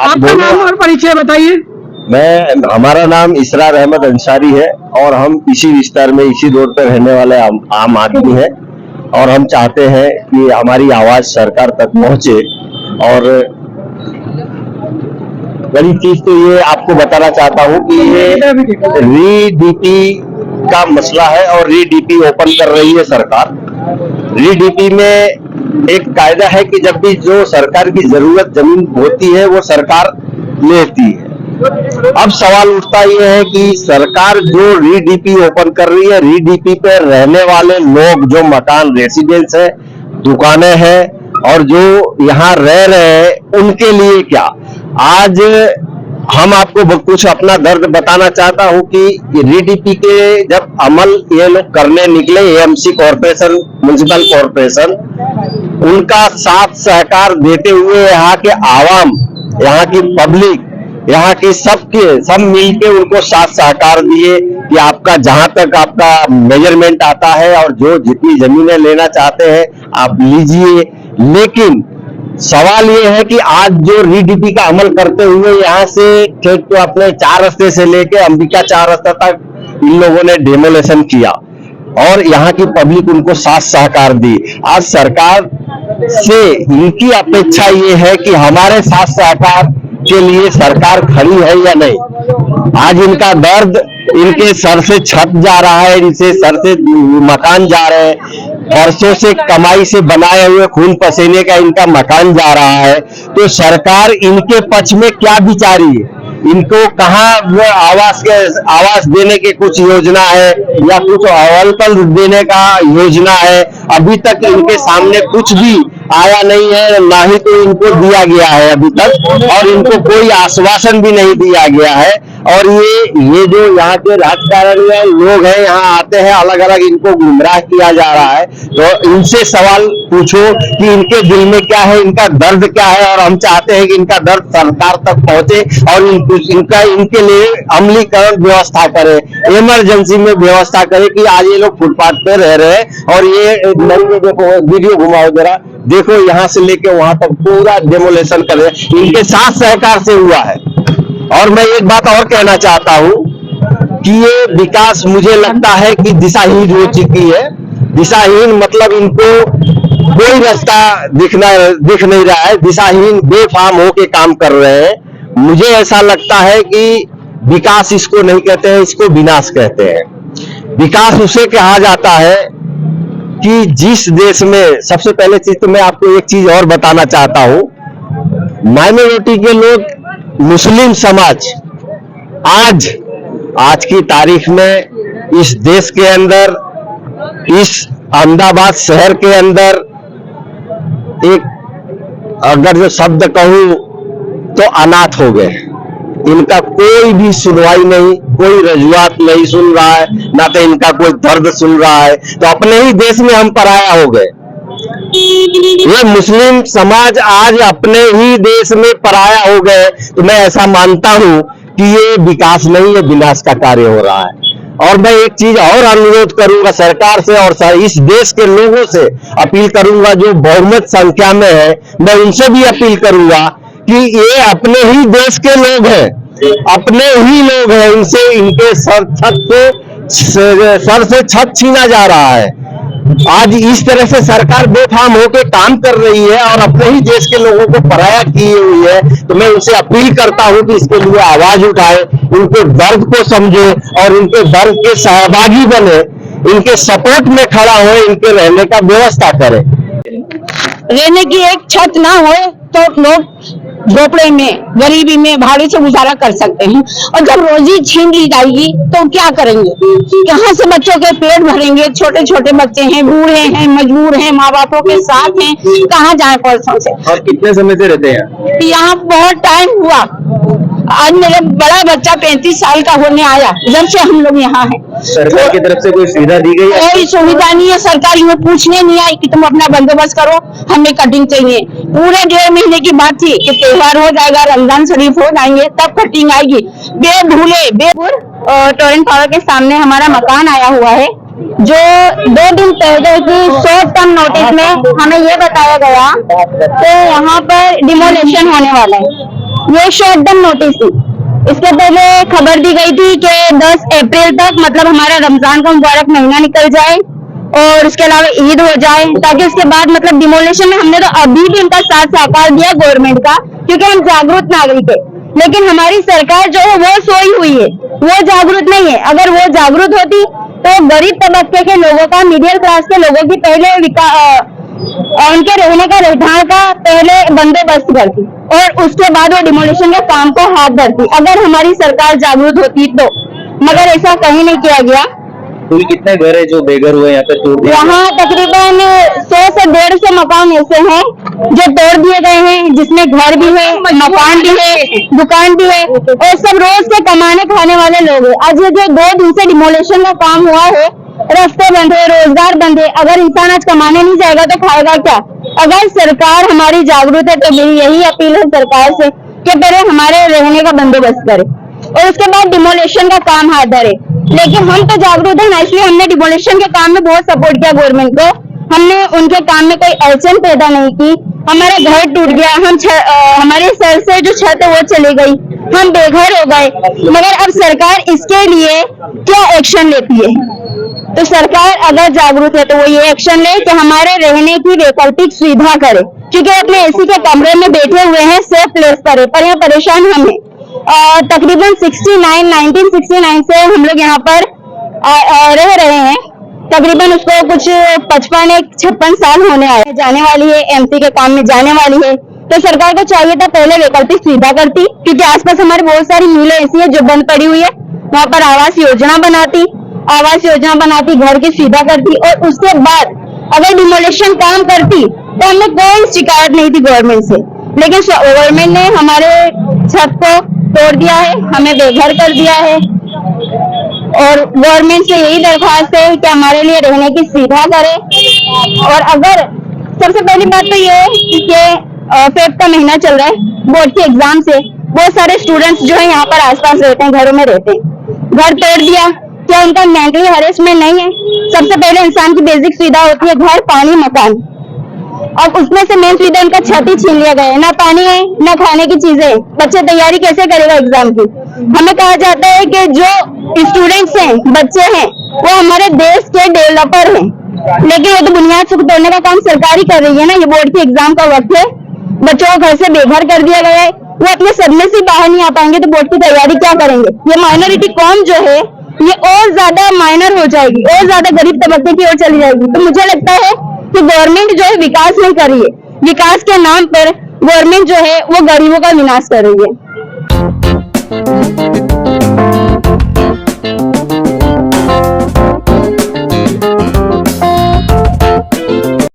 आपका नाम और परिचय बताइए। हमारा नाम इसरार अहमद अंसारी है और हम इसी विस्तार में इसी रोड पर रहने वाले आम आदमी हैं और हम चाहते हैं कि हमारी आवाज सरकार तक पहुंचे। और बड़ी चीज तो ये आपको बताना चाहता हूँ कि ये री-डीपी का मसला है और री-डीपी ओपन कर रही है सरकार। री-डीपी में एक कायदा है कि जब भी जो सरकार की जरूरत जमीन होती है वो सरकार लेती है। अब सवाल उठता ये है कि सरकार जो री-डीपी ओपन कर रही है, री-डीपी पे रहने वाले लोग जो मकान रेसिडेंस है, दुकानें हैं और जो यहाँ रह रहे हैं उनके लिए क्या। आज हम आपको कुछ अपना दर्द बताना चाहता हूँ कि री-डीपी के जब अमल ये लोग करने निकले, एएमसी कॉर्पोरेशन, म्युनिसिपल कॉर्पोरेशन, उनका साथ सहकार देते हुए यहाँ के आवाम, यहाँ की पब्लिक, यहाँ की सब मिलके उनको साथ सहकार दिए कि आपका जहां तक आपका मेजरमेंट आता है और जो जितनी जमीनें लेना चाहते हैं आप लीजिए। लेकिन सवाल ये है कि आज जो री-डीपी का अमल करते हुए यहाँ से ठेठ तो अपने 4 रस्ते से लेके अंबिका 4 रास्ता तक इन लोगों ने डेमोलेशन किया और यहाँ की पब्लिक उनको साथ सहकार दी। आज सरकार से इनकी अपेक्षा ये है कि हमारे साथ सहकार के लिए सरकार खड़ी है या नहीं। आज इनका दर्द, इनके सर से छत जा रहा है, इनसे सर से मकान जा रहे हैं, वर्षों से कमाई से बनाए हुए खून पसीने का इनका मकान जा रहा है। तो सरकार इनके पक्ष में क्या विचारी है, इनको कहाँ वो आवास देने के कुछ योजना है या कुछ अवलकल देने का योजना है, अभी तक इनके सामने कुछ भी आया नहीं है, ना ही तो इनको दिया गया है अभी तक, और इनको कोई आश्वासन भी नहीं दिया गया है। और ये जो यहाँ के राजकारणीय लोग हैं, यहाँ आते हैं, अलग अलग इनको गुमराह किया जा रहा है। तो इनसे सवाल पूछो कि इनके दिल में क्या है, इनका दर्द क्या है, और हम चाहते हैं कि इनका दर्द सरकार तक पहुंचे और इनके लिए अमलीकरण व्यवस्था करे, इमरजेंसी में व्यवस्था करे कि आज ये लोग फुटपाथ पे रह रहे हैं। और ये देखो, वीडियो घुमाओ जरा, देखो यहाँ से लेके वहां तक पूरा डेमोलेशन कर रहे हैं, इनके साथ सहकार से हुआ है। और मैं एक बात और कहना चाहता हूं कि ये विकास मुझे लगता है कि दिशाहीन हो चुकी है। दिशाहीन मतलब इनको कोई रास्ता दिख नहीं रहा है, दिशाहीन बेफाम होके काम कर रहे हैं। मुझे ऐसा लगता है कि विकास इसको नहीं कहते हैं, इसको विनाश कहते हैं। विकास उसे कहा जाता है कि जिस देश में, सबसे पहले चीज तो मैं आपको एक चीज और बताना चाहता हूं, माइनॉरिटी के लोग, मुस्लिम समाज आज की तारीख में इस देश के अंदर, इस अहमदाबाद शहर के अंदर, एक अगर जो शब्द कहूं तो अनाथ हो गए। इनका कोई भी सुनवाई नहीं, कोई रजुआत नहीं सुन रहा है, ना तो इनका कोई दर्द सुन रहा है। तो अपने ही देश में हम पराया हो गए। ये मुस्लिम समाज आज अपने ही देश में पराया हो गए। तो मैं ऐसा मानता हूं कि ये विकास नहीं, ये विनाश का कार्य हो रहा है। और मैं एक चीज और अनुरोध करूंगा सरकार से और इस देश के लोगों से अपील करूंगा, जो बहुमत संख्या में है, मैं उनसे भी अपील करूंगा कि ये अपने ही देश के लोग हैं, अपने ही लोग हैं, इनसे इनके सर से छत छीना जा रहा है। आज इस तरह से सरकार बेफाम होकर काम कर रही है और अपने ही देश के लोगों को पराया की हुई है। तो मैं उनसे अपील करता हूं कि इसके लिए आवाज उठाए, उनके दर्द को समझे और इनके दर्द के सहभागी बने, इनके सपोर्ट में खड़ा हो, इनके रहने का व्यवस्था करे। रहने की एक छत ना हो तो लोग झोपड़े में, गरीबी में, भाड़े से गुजारा कर सकते हैं। और जब रोजी छीन ली जाएगी तो क्या करेंगे, कहाँ से बच्चों के पेट भरेंगे। छोटे छोटे बच्चे हैं, बूढ़े हैं, मजबूर हैं, माँ बापों के साथ हैं, कहाँ जाए परसों से। और कितने समय से रहते हैं यहाँ? बहुत टाइम हुआ। आज मेरा बड़ा बच्चा 35 साल का होने आया जब से हम लोग यहाँ हैं। सरकार की तरफ से कोई सुविधा दी गई है? कोई सुविधा नहीं है। सरकार यूँ पूछने नहीं आई कि तुम अपना बंदोबस्त करो, हमें कटिंग चाहिए। पूरे 1.5 महीने की बात थी कि त्योहार हो जाएगा, रमजान शरीफ हो जाएंगे, तब कटिंग आएगी। टोरेंट पावर के सामने हमारा मकान आया हुआ है, जो 2 दिन पहले की शॉर्ट टर्म नोटिस में हमें ये बताया गया कि यहाँ पर डिमोलेशन होने वाला है। ये शॉर्ट टर्म नोटिस थी। इसके पहले खबर दी गई थी कि 10 अप्रैल तक मतलब हमारा रमजान का मुबारक महीना निकल जाए और उसके अलावा ईद हो जाए, ताकि उसके बाद मतलब डिमोलिशन में हमने तो अभी भी उनका साथ सहकार दिया गवर्नमेंट का, क्योंकि हम जागरूक नागरिक है। लेकिन हमारी सरकार जो है वो सोई हुई है, वो जागरूक नहीं है। अगर वो जागरूक होती तो गरीब तबके के लोगों का, मिडिल क्लास के लोगों की पहले उनके रहने का रहठान का पहले बंदोबस्त करती और उसके बाद वो डिमोलिशन के काम को हाथ धरती, अगर हमारी सरकार जागरूक होती तो। मगर ऐसा कहीं नहीं किया गया। कुल कितने घर है जो बेघर हुए यहाँ पे तोड़ दिए? यहाँ तकरीबन 100 से 150 मकान ऐसे हैं जो तोड़ दिए गए हैं, जिसमें घर भी है, मकान भी है, दुकान भी है और सब रोज से कमाने खाने वाले लोग हैं। आज ये जो 2 दिन से डिमोलिशन का काम हुआ है, रास्ते बंद है, रोजगार बंद है। अगर इंसान आज कमाने नहीं जाएगा तो खाएगा क्या? अगर सरकार हमारी जागरूक है तो मेरी यही अपील है सरकार से कि पहले हमारे रहने का बंदोबस्त करे और उसके बाद डिमोलिशन का काम हाथ धरे। लेकिन हम तो जागरूक है ना, इसलिए हमने डिमोलिशन के काम में बहुत सपोर्ट किया गवर्नमेंट को। हमने उनके काम में कोई अड़चन पैदा नहीं की। हमारा घर टूट गया, हमारे सर से जो छत है वो चली गई, हम बेघर हो गए, मगर अब सरकार इसके लिए क्या एक्शन लेती है? तो सरकार अगर जागरूक है तो वो ये एक्शन ले कि हमारे रहने की वैकल्पिक सुविधा करे, क्योंकि अपने एसी के कमरे में बैठे हुए हैं, सेफ प्लेस पर है, पर यहाँ परेशान हम हैं। तकरीबन 1969 से हम लोग यहाँ पर रह रहे हैं। तकरीबन उसको कुछ 55 साल होने आए, जाने वाली है, एमपी के काम में जाने वाली है। तो सरकार को चाहिए था पहले वैकल्पिक सुविधा करती, क्योंकि आसपास हमारे बहुत सारी मिलें ऐसी है जो बंद पड़ी हुई है, वहाँ पर आवास योजना बनाती, घर की सुविधा करती और उसके बाद अगर डिमोलिशन काम करती तो हमें कोई शिकायत नहीं थी गवर्नमेंट से। लेकिन गवर्नमेंट ने हमारे छत को तोड़ दिया है, हमें बेघर कर दिया है और गवर्नमेंट से यही दरख्वास्त है कि हमारे लिए रहने की सुविधा करे। और अगर सबसे पहली बात तो ये है कि फेब का महीना चल रहा है, बोर्ड के एग्जाम से बहुत सारे स्टूडेंट्स जो है यहाँ पर आसपास रहते हैं, घरों में रहते हैं, घर तोड़ दिया। क्या उनका मेंटली हैरेसमेंट नहीं है? सबसे पहले इंसान की बेसिक सुविधा होती है घर, पानी, मकान। अब उसमें से मेन सुविधा उनका छत ही छीन लिया गया है, ना पानी है ना खाने की चीजें। बच्चे तैयारी कैसे करेगा एग्जाम की? हमें कहा जाता है कि जो स्टूडेंट्स हैं, बच्चे हैं, वो हमारे देश के डेवलपर हैं, लेकिन वो तो बुनियाद से तोड़ने का काम सरकार ही कर रही है ना। ये बोर्ड के एग्जाम का वक्त है, बच्चों को घर से बेघर कर दिया गया है, वो अपने सदमे से बाहर नहीं आ पाएंगे तो बोर्ड की तैयारी क्या करेंगे? ये माइनॉरिटी कौम जो है ये और ज्यादा माइनर हो जाएगी, और ज्यादा गरीब तबके की ओर चली जाएगी। तो मुझे लगता है कि गवर्नमेंट जो है विकास नहीं कर रही है, विकास के नाम पर गवर्नमेंट जो है वो गरीबों का विनाश कर रही है।